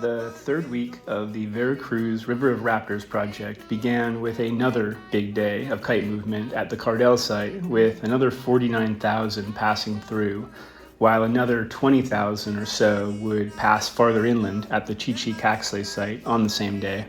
The third week of the Veracruz River of Raptors project began with another big day of kite movement at the Cardell site, with another 49,000 passing through, while another 20,000 or so would pass farther inland at the Chichicaxtla site on the same day.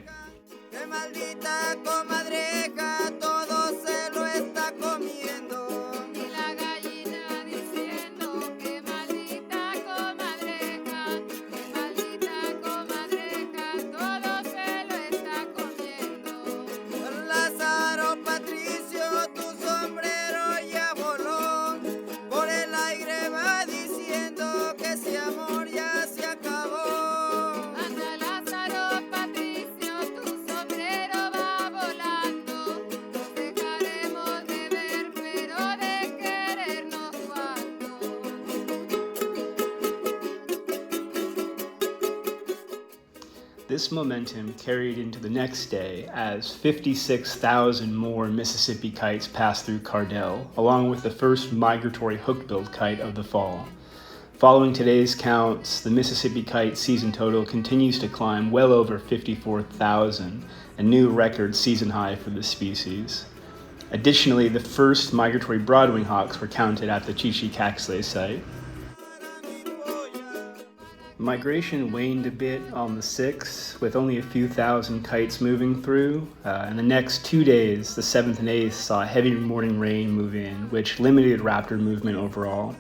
This momentum carried into the next day as 56,000 more Mississippi kites passed through Cardell, along with the first migratory hook-billed kite of the fall. Following today's counts, the Mississippi kite season total continues to climb well over 54,000, a new record season high for this species. Additionally, the first migratory broadwing hawks were counted at the Chichicaxtla site. Migration waned a bit on the 6th, with only a few thousand kites moving through. And the next 2 days, the 7th and 8th, saw heavy morning rain move in, which limited raptor movement overall.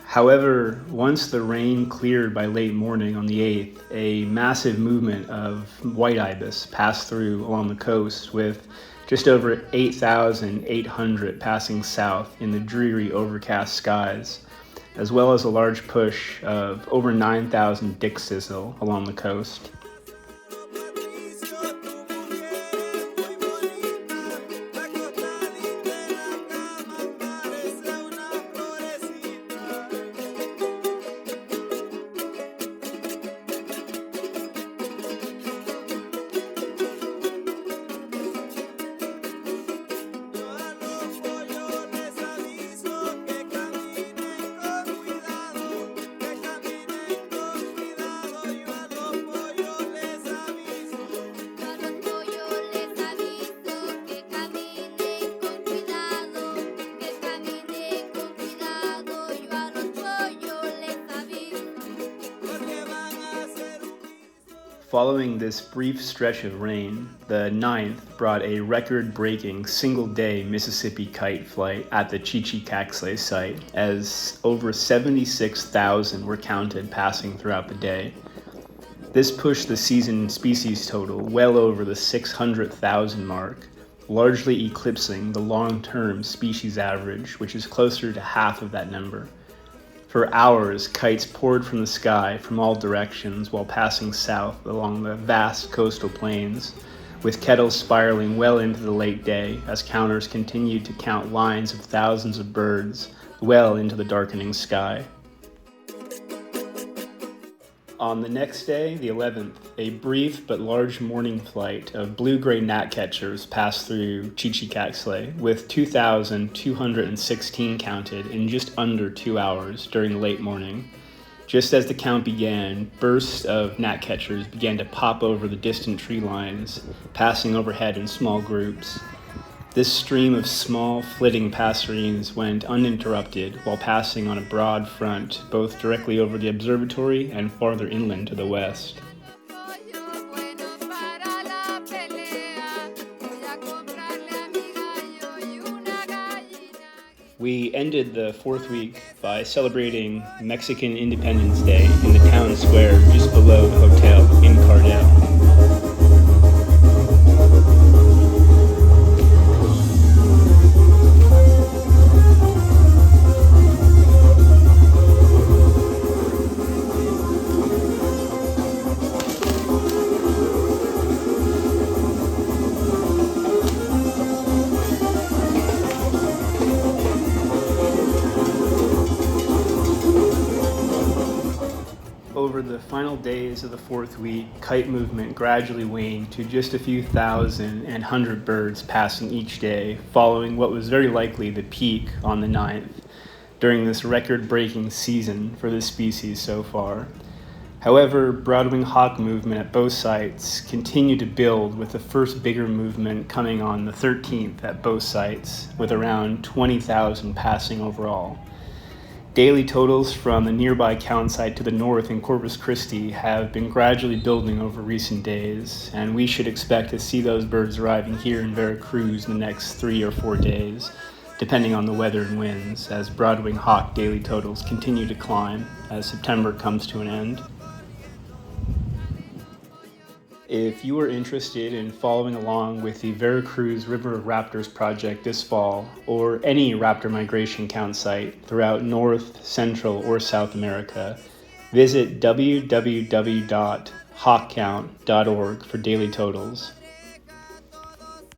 However, once the rain cleared by late morning on the 8th, a massive movement of white ibis passed through along the coast, with just over 8,800 passing south in the dreary overcast skies, as well as a large push of over 9,000 dick sizzle along the coast. Following this brief stretch of rain, the 9th brought a record-breaking single-day Mississippi kite flight at the Chichicaxtla site, as over 76,000 were counted passing throughout the day. This pushed the season species total well over the 600,000 mark, largely eclipsing the long-term species average, which is closer to half of that number. For hours, kites poured from the sky from all directions while passing south along the vast coastal plains, with kettles spiraling well into the late day as counters continued to count lines of thousands of birds well into the darkening sky. On the next day, the 11th, a brief but large morning flight of blue-gray gnatcatchers passed through Chichicaxtla, with 2,216 counted in just under 2 hours during the late morning. Just as the count began, bursts of gnatcatchers began to pop over the distant tree lines, passing overhead in small groups. This stream of small, flitting passerines went uninterrupted while passing on a broad front, both directly over the observatory and farther inland to the west. We ended the fourth week by celebrating Mexican Independence Day in the town square just below the hotel in Cardell. Over the final days of the fourth week, kite movement gradually waned to just a few thousand and 100 birds passing each day, following what was very likely the peak on the 9th during this record-breaking season for this species so far. However, broad-wing hawk movement at both sites continued to build, with the first bigger movement coming on the 13th at both sites, with around 20,000 passing overall. Daily totals from the nearby count site to the north in Corpus Christi have been gradually building over recent days, and we should expect to see those birds arriving here in Veracruz in the next 3 or 4 days, depending on the weather and winds, as broad-wing hawk daily totals continue to climb as September comes to an end. If you are interested in following along with the Veracruz River of Raptors project this fall, or any raptor migration count site throughout North, Central, or South America, visit www.hawkcount.org for daily totals.